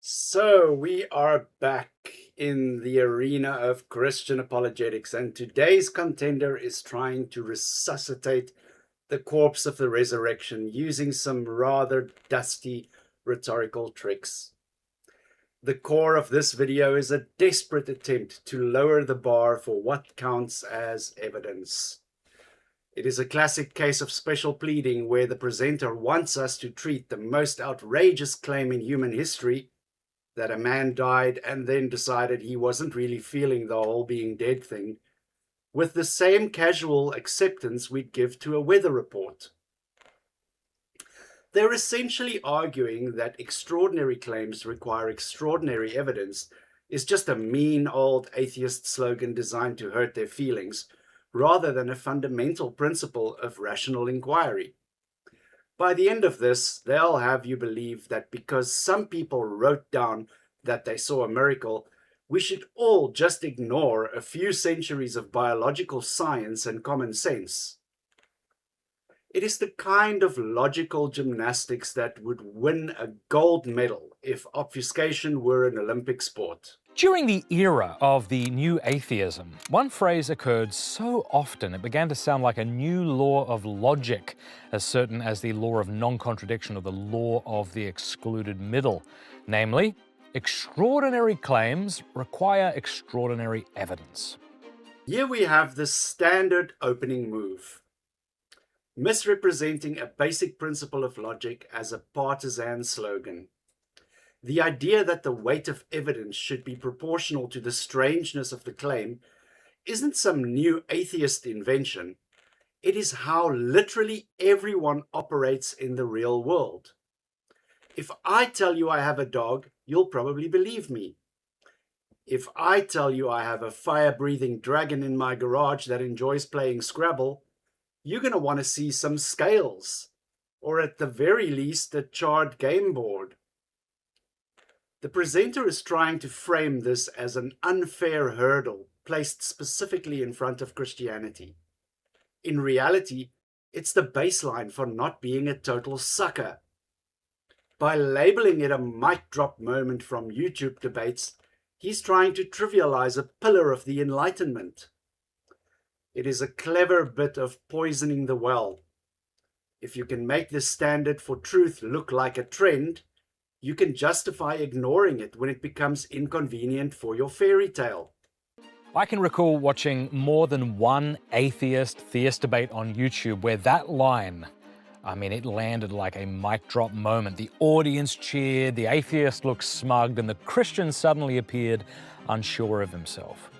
So we are back in the arena of Christian apologetics, and today's contender is trying to resuscitate the corpse of the resurrection using some rather dusty rhetorical tricks. The core of this video is a desperate attempt to lower the bar for what counts as evidence. It is a classic case of special pleading where the presenter wants us to treat the most outrageous claim in human history, that a man died and then decided he wasn't really feeling the whole being dead thing, with the same casual acceptance we'd give to a weather report. They're essentially arguing that extraordinary claims require extraordinary evidence is just a mean old atheist slogan designed to hurt their feelings, rather than a fundamental principle of rational inquiry. By the end of this, they'll have you believe that because some people wrote down that they saw a miracle, we should all just ignore a few centuries of biological science and common sense. It is the kind of logical gymnastics that would win a gold medal if obfuscation were an Olympic sport. During the era of the new atheism, one phrase occurred so often it began to sound like a new law of logic, as certain as the law of non-contradiction or the law of the excluded middle. Namely, extraordinary claims require extraordinary evidence. Here we have the standard opening move, misrepresenting a basic principle of logic as a partisan slogan. The idea that the weight of evidence should be proportional to the strangeness of the claim isn't some new atheist invention. It is how literally everyone operates in the real world. If I tell you I have a dog, you'll probably believe me. If I tell you I have a fire-breathing dragon in my garage that enjoys playing Scrabble, you're going to want to see some scales, or at the very least a charred game board. The presenter is trying to frame this as an unfair hurdle placed specifically in front of Christianity. In reality, it's the baseline for not being a total sucker. By labeling it a mic drop moment from YouTube debates, he's trying to trivialize a pillar of the Enlightenment. It is a clever bit of poisoning the well. If you can make the standard for truth look like a trend, you can justify ignoring it when it becomes inconvenient for your fairy tale. I can recall watching more than one atheist-theist debate on YouTube where that line, it landed like a mic drop moment. The audience cheered, the atheist looked smug, and the Christian suddenly appeared unsure of himself.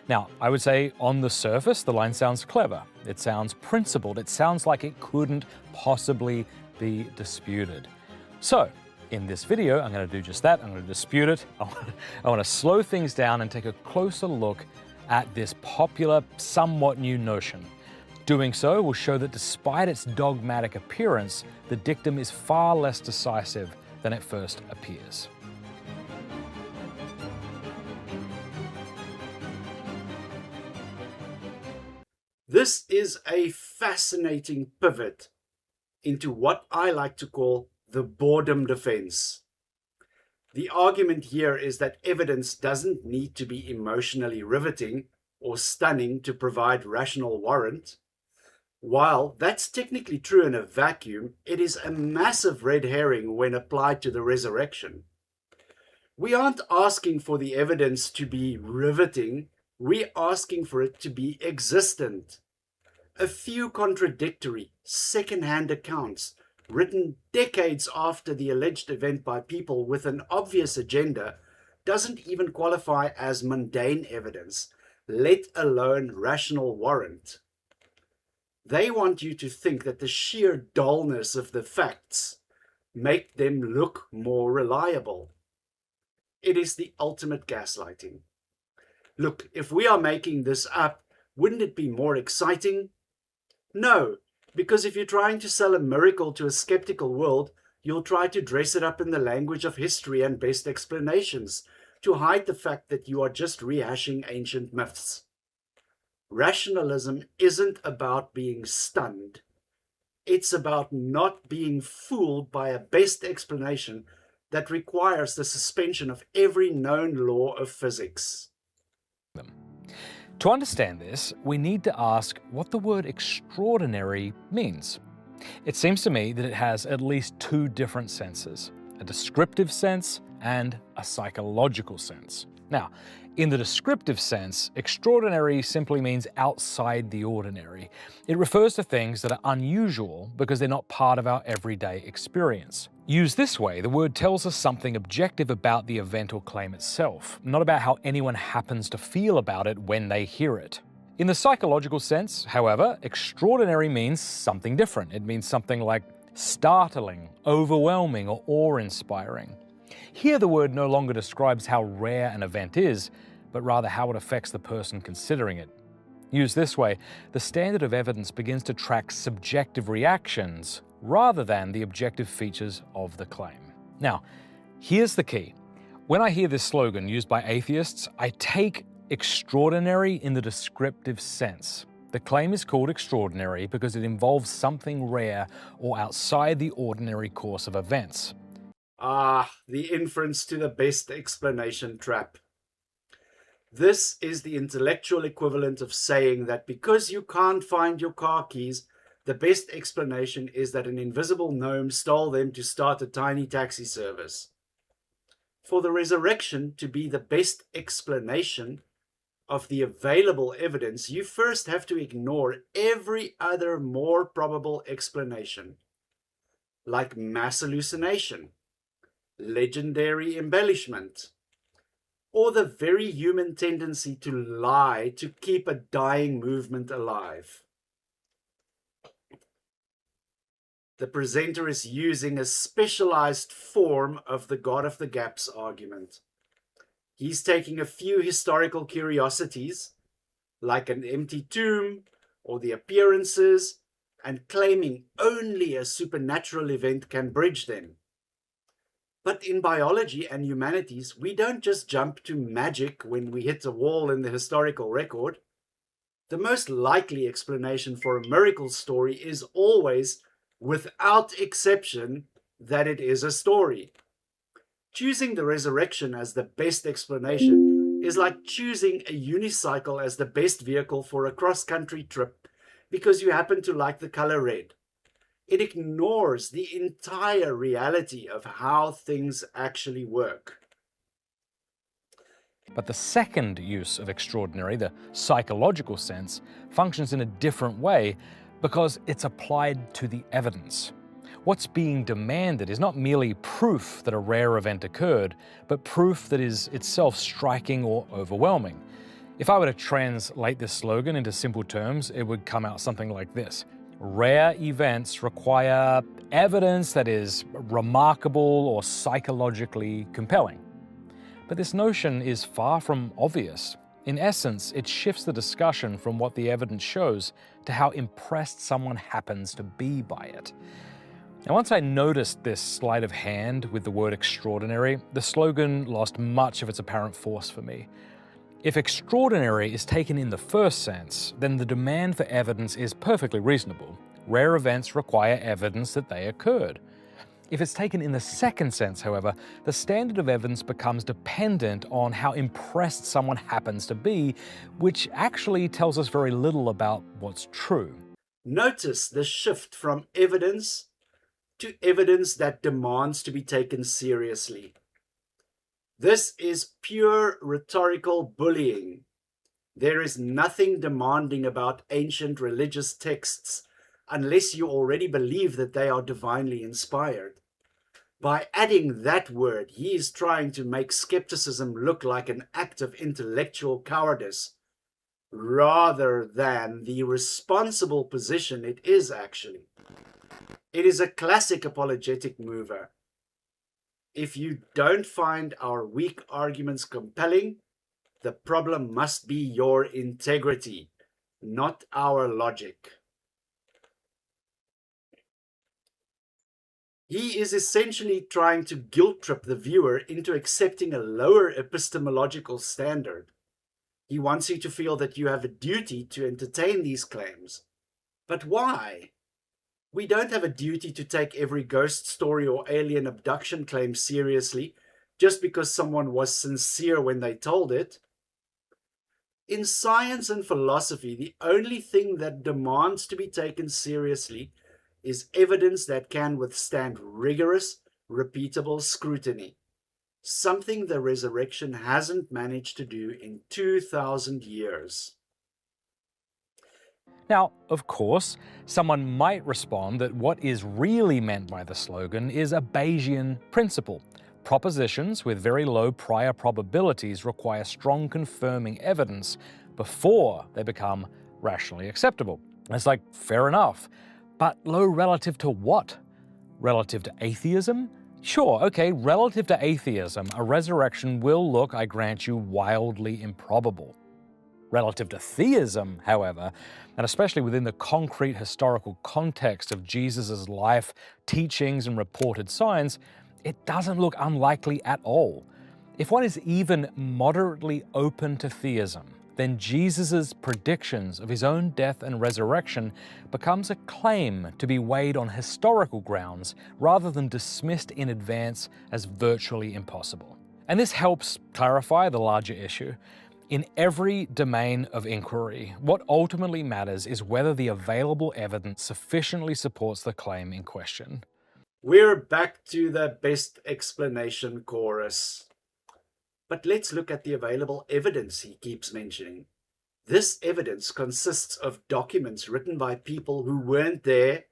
Now, I would say on the surface, the line sounds clever. It sounds principled. It sounds like it couldn't possibly be disputed. So, in this video, I'm going to do just that. I'm going to dispute it. I want to slow things down and take a closer look at this popular, somewhat new notion. Doing so will show that despite its dogmatic appearance, the dictum is far less decisive than it first appears. This is a fascinating pivot into what I like to call the Boredom Defense. The argument here is that evidence doesn't need to be emotionally riveting or stunning to provide rational warrant. While that's technically true in a vacuum, it is a massive red herring when applied to the resurrection. We aren't asking for the evidence to be riveting, we're asking for it to be existent. A few contradictory, second-hand accounts written decades after the alleged event by people with an obvious agenda doesn't even qualify as mundane evidence, let alone rational warrant. They want you to think that the sheer dullness of the facts make them look more reliable. It is the ultimate gaslighting. Look, if we are making this up, wouldn't it be more exciting? No, Because if you're trying to sell a miracle to a skeptical world, you'll try to dress it up in the language of history and best explanations to hide the fact that you are just rehashing ancient myths. Rationalism isn't about being stunned. It's about not being fooled by a best explanation that requires the suspension of every known law of physics. To understand this, we need to ask what the word extraordinary means. It seems to me that it has at least two different senses, a descriptive sense and a psychological sense. Now, in the descriptive sense, extraordinary simply means outside the ordinary. It refers to things that are unusual because they're not part of our everyday experience. Used this way, the word tells us something objective about the event or claim itself, not about how anyone happens to feel about it when they hear it. In the psychological sense, however, extraordinary means something different. It means something like startling, overwhelming, or awe-inspiring. Here the word no longer describes how rare an event is, but rather how it affects the person considering it. Used this way, the standard of evidence begins to track subjective reactions rather than the objective features of the claim. Now, here's the key. When I hear this slogan used by atheists, I take extraordinary in the descriptive sense. The claim is called extraordinary because it involves something rare or outside the ordinary course of events. The inference to the best explanation trap. This is the intellectual equivalent of saying that because you can't find your car keys, the best explanation is that an invisible gnome stole them to start a tiny taxi service. For the resurrection to be the best explanation of the available evidence, you first have to ignore every other more probable explanation, like mass hallucination, legendary embellishment, or the very human tendency to lie to keep a dying movement alive. The presenter is using a specialized form of the God of the Gaps argument. He's taking a few historical curiosities, like an empty tomb or the appearances, and claiming only a supernatural event can bridge them. But in biology and humanities, we don't just jump to magic when we hit a wall in the historical record. The most likely explanation for a miracle story is always, without exception, that it is a story. Choosing the resurrection as the best explanation is like choosing a unicycle as the best vehicle for a cross-country trip because you happen to like the color red. It ignores the entire reality of how things actually work. But the second use of extraordinary, the psychological sense, functions in a different way because it's applied to the evidence. What's being demanded is not merely proof that a rare event occurred, but proof that is itself striking or overwhelming. If I were to translate this slogan into simple terms, it would come out something like this. Rare events require evidence that is remarkable or psychologically compelling. But this notion is far from obvious. In essence, it shifts the discussion from what the evidence shows to how impressed someone happens to be by it. Now, once I noticed this sleight of hand with the word extraordinary, the slogan lost much of its apparent force for me. If extraordinary is taken in the first sense, then the demand for evidence is perfectly reasonable. Rare events require evidence that they occurred. If it's taken in the second sense, however, the standard of evidence becomes dependent on how impressed someone happens to be, which actually tells us very little about what's true. Notice the shift from evidence to evidence that demands to be taken seriously. This is pure rhetorical bullying. There is nothing demanding about ancient religious texts unless you already believe that they are divinely inspired. By adding that word, he is trying to make skepticism look like an act of intellectual cowardice, rather than the responsible position it is actually. It is a classic apologetic mover. If you don't find our weak arguments compelling, the problem must be your integrity, not our logic. He is essentially trying to guilt trip the viewer into accepting a lower epistemological standard. He wants you to feel that you have a duty to entertain these claims. But why? We don't have a duty to take every ghost story or alien abduction claim seriously just because someone was sincere when they told it. In science and philosophy, the only thing that demands to be taken seriously is evidence that can withstand rigorous, repeatable scrutiny, something the resurrection hasn't managed to do in 2,000 years. Now, of course, someone might respond that what is really meant by the slogan is a Bayesian principle. Propositions with very low prior probabilities require strong confirming evidence before they become rationally acceptable. It's like, fair enough. But low relative to what? Relative to atheism? Sure, okay, relative to atheism, a resurrection will look, I grant you, wildly improbable. Relative to theism, however, and especially within the concrete historical context of Jesus' life, teachings, and reported signs, it doesn't look unlikely at all. If one is even moderately open to theism, then Jesus' predictions of his own death and resurrection becomes a claim to be weighed on historical grounds rather than dismissed in advance as virtually impossible. And this helps clarify the larger issue. In every domain of inquiry, what ultimately matters is whether the available evidence sufficiently supports the claim in question. We're back to the best explanation chorus. But let's look at the available evidence he keeps mentioning. This evidence consists of documents written by people who weren't there,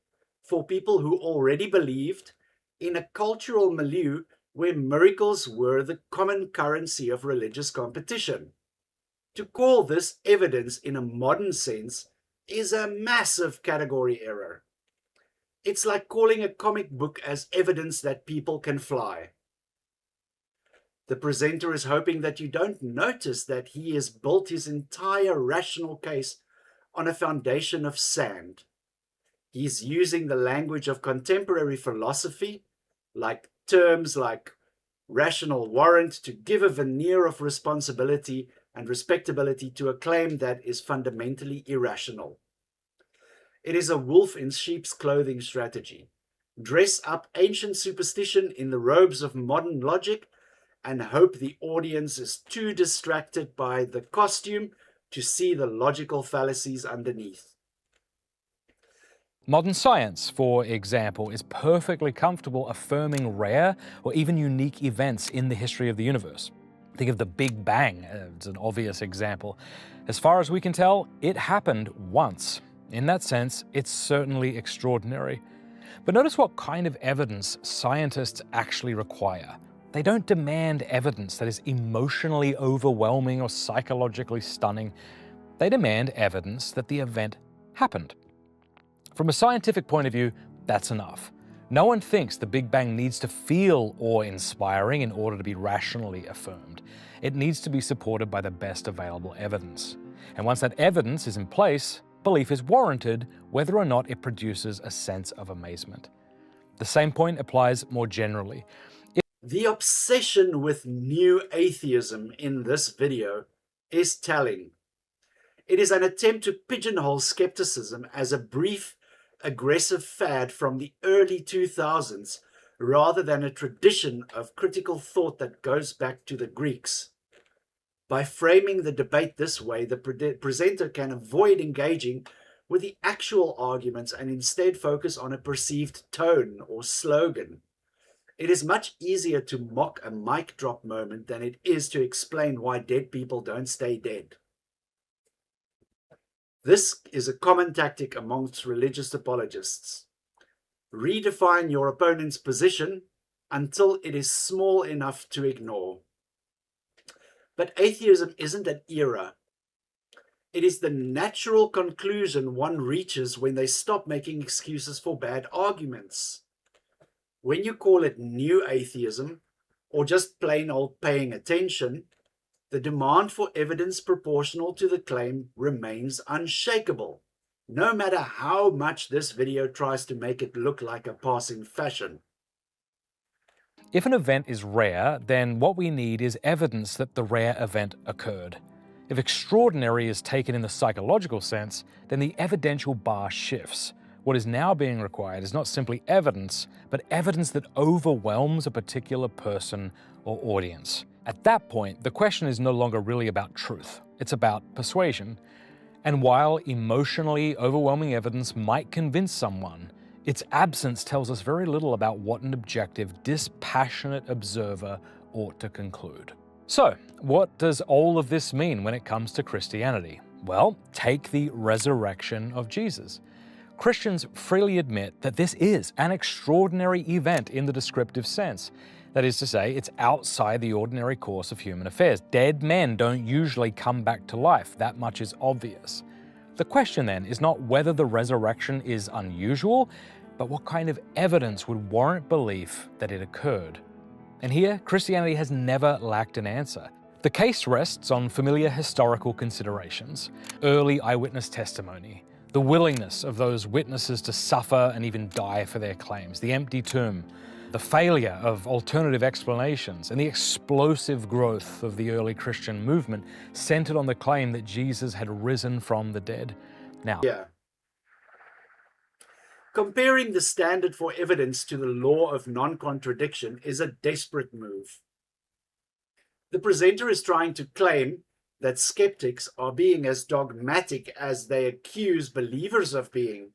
for people who already believed, in a cultural milieu where miracles were the common currency of religious competition. To call this evidence in a modern sense is a massive category error. It's like calling a comic book as evidence that people can fly. The presenter is hoping that you don't notice that he has built his entire rational case on a foundation of sand. He's using the language of contemporary philosophy, like terms like rational warrant, to give a veneer of responsibility and respectability to a claim that is fundamentally irrational. It is a wolf in sheep's clothing strategy. Dress up ancient superstition in the robes of modern logic and hope the audience is too distracted by the costume to see the logical fallacies underneath. Modern science, for example, is perfectly comfortable affirming rare or even unique events in the history of the universe. Think of the Big Bang as an obvious example. As far as we can tell, it happened once. In that sense, it's certainly extraordinary. But notice what kind of evidence scientists actually require. They don't demand evidence that is emotionally overwhelming or psychologically stunning. They demand evidence that the event happened. From a scientific point of view, that's enough. No one thinks the Big Bang needs to feel awe-inspiring in order to be rationally affirmed. It needs to be supported by the best available evidence. And once that evidence is in place, belief is warranted whether or not it produces a sense of amazement. The same point applies more generally. The obsession with new atheism in this video is telling. It is an attempt to pigeonhole skepticism as a brief, aggressive fad from the early 2000s rather than a tradition of critical thought that goes back to the Greeks. By framing the debate this way, the presenter can avoid engaging with the actual arguments and instead focus on a perceived tone or slogan. It is much easier to mock a mic drop moment than it is to explain why dead people don't stay dead. This is a common tactic amongst religious apologists. Redefine your opponent's position until it is small enough to ignore. But atheism isn't an era. It is the natural conclusion one reaches when they stop making excuses for bad arguments. When you call it new atheism, or just plain old paying attention, the demand for evidence proportional to the claim remains unshakable, no matter how much this video tries to make it look like a passing fashion. If an event is rare, then what we need is evidence that the rare event occurred. If extraordinary is taken in the psychological sense, then the evidential bar shifts. What is now being required is not simply evidence, but evidence that overwhelms a particular person or audience. At that point, the question is no longer really about truth. It's about persuasion. And while emotionally overwhelming evidence might convince someone, its absence tells us very little about what an objective, dispassionate observer ought to conclude. So, what does all of this mean when it comes to Christianity? Well, take the resurrection of Jesus. Christians freely admit that this is an extraordinary event in the descriptive sense. That is to say, it's outside the ordinary course of human affairs. Dead men don't usually come back to life. That much is obvious. The question then is not whether the resurrection is unusual, but what kind of evidence would warrant belief that it occurred. And here, Christianity has never lacked an answer. The case rests on familiar historical considerations: early eyewitness testimony, the willingness of those witnesses to suffer and even die for their claims, the empty tomb, the failure of alternative explanations, and the explosive growth of the early Christian movement centered on the claim that Jesus had risen from the dead. Now, comparing the standard for evidence to the law of non-contradiction is a desperate move. The presenter is trying to claim that skeptics are being as dogmatic as they accuse believers of being.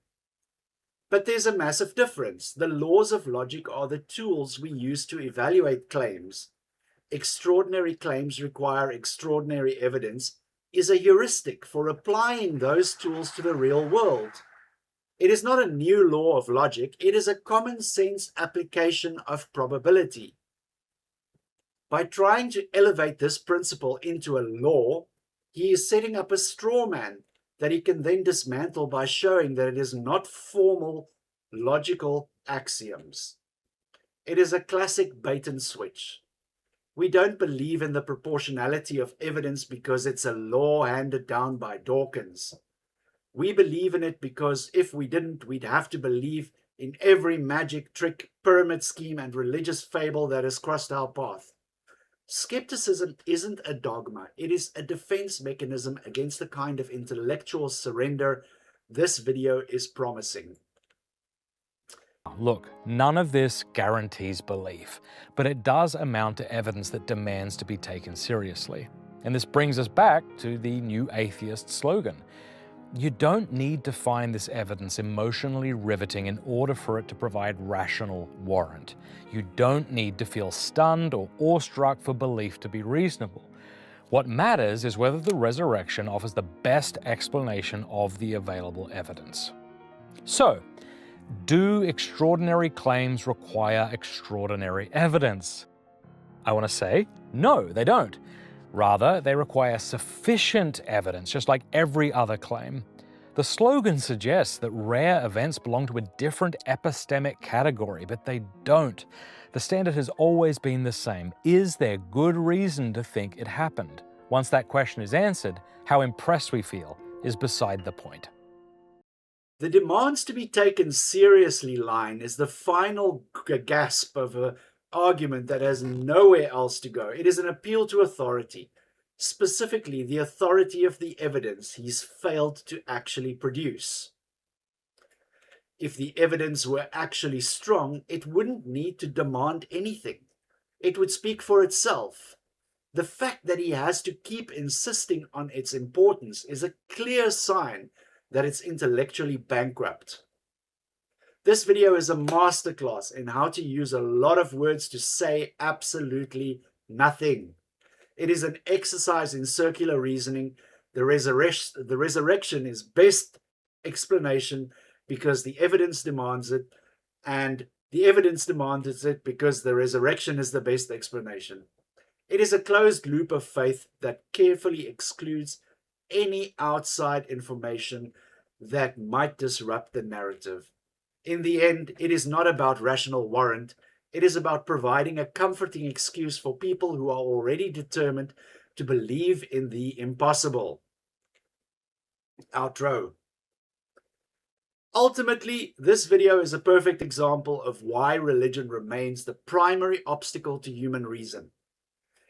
But there's a massive difference. The laws of logic are the tools we use to evaluate claims. Extraordinary claims require extraordinary evidence is a heuristic for applying those tools to the real world. It is not a new law of logic, it is a common sense application of probability. By trying to elevate this principle into a law, he is setting up a straw man that he can then dismantle by showing that it is not formal, logical axioms. It is a classic bait and switch. We don't believe in the proportionality of evidence because it's a law handed down by Dawkins. We believe in it because if we didn't, we'd have to believe in every magic trick, pyramid scheme, and religious fable that has crossed our path. Skepticism isn't a dogma. It is a defense mechanism against the kind of intellectual surrender this video is promising. Look, none of this guarantees belief, but it does amount to evidence that demands to be taken seriously. And this brings us back to the new Atheist slogan. You don't need to find this evidence emotionally riveting in order for it to provide rational warrant. You don't need to feel stunned or awestruck for belief to be reasonable. What matters is whether the resurrection offers the best explanation of the available evidence. So, do extraordinary claims require extraordinary evidence? I want to say, no, they don't. Rather, they require sufficient evidence, just like every other claim. The slogan suggests that rare events belong to a different epistemic category, but they don't. The standard has always been the same. Is there good reason to think it happened? Once that question is answered, how impressed we feel is beside the point. The demands to be taken seriously line is the final gasp of an argument that has nowhere else to go. It is an appeal to authority, specifically the authority of the evidence he's failed to actually produce. If the evidence were actually strong, it wouldn't need to demand anything. It would speak for itself. The fact that he has to keep insisting on its importance is a clear sign that it's intellectually bankrupt. This video is a masterclass in how to use a lot of words to say absolutely nothing. It is an exercise in circular reasoning. The resurrection is best explanation because the evidence demands it, and the evidence demands it because the resurrection is the best explanation. It is a closed loop of faith that carefully excludes any outside information that might disrupt the narrative. In the end, it is not about rational warrant. It is about providing a comforting excuse for people who are already determined to believe in the impossible. Outro. Ultimately, this video is a perfect example of why religion remains the primary obstacle to human reason.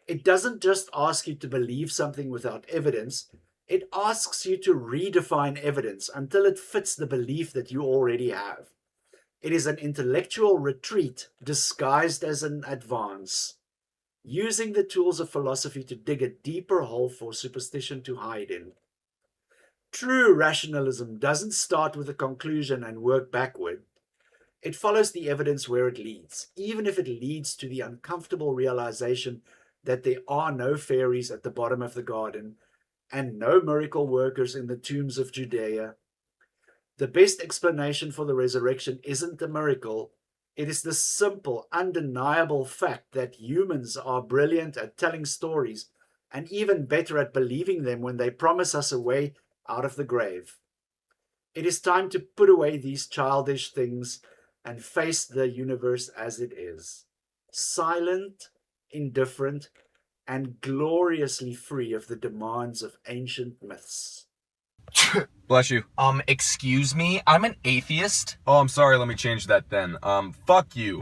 It doesn't just ask you to believe something without evidence, it asks you to redefine evidence until it fits the belief that you already have. It is an intellectual retreat disguised as an advance, using the tools of philosophy to dig a deeper hole for superstition to hide in. True rationalism doesn't start with a conclusion and work backward. It follows the evidence where it leads, even if it leads to the uncomfortable realization that there are no fairies at the bottom of the garden and no miracle workers in the tombs of Judea. The best explanation for the resurrection isn't a miracle. It is the simple, undeniable fact that humans are brilliant at telling stories and even better at believing them when they promise us a way out of the grave. It is time to put away these childish things and face the universe as it is, silent, indifferent, and gloriously free of the demands of ancient myths. Bless you. Excuse me? I'm an atheist. Oh, I'm sorry, let me change that then. Fuck you.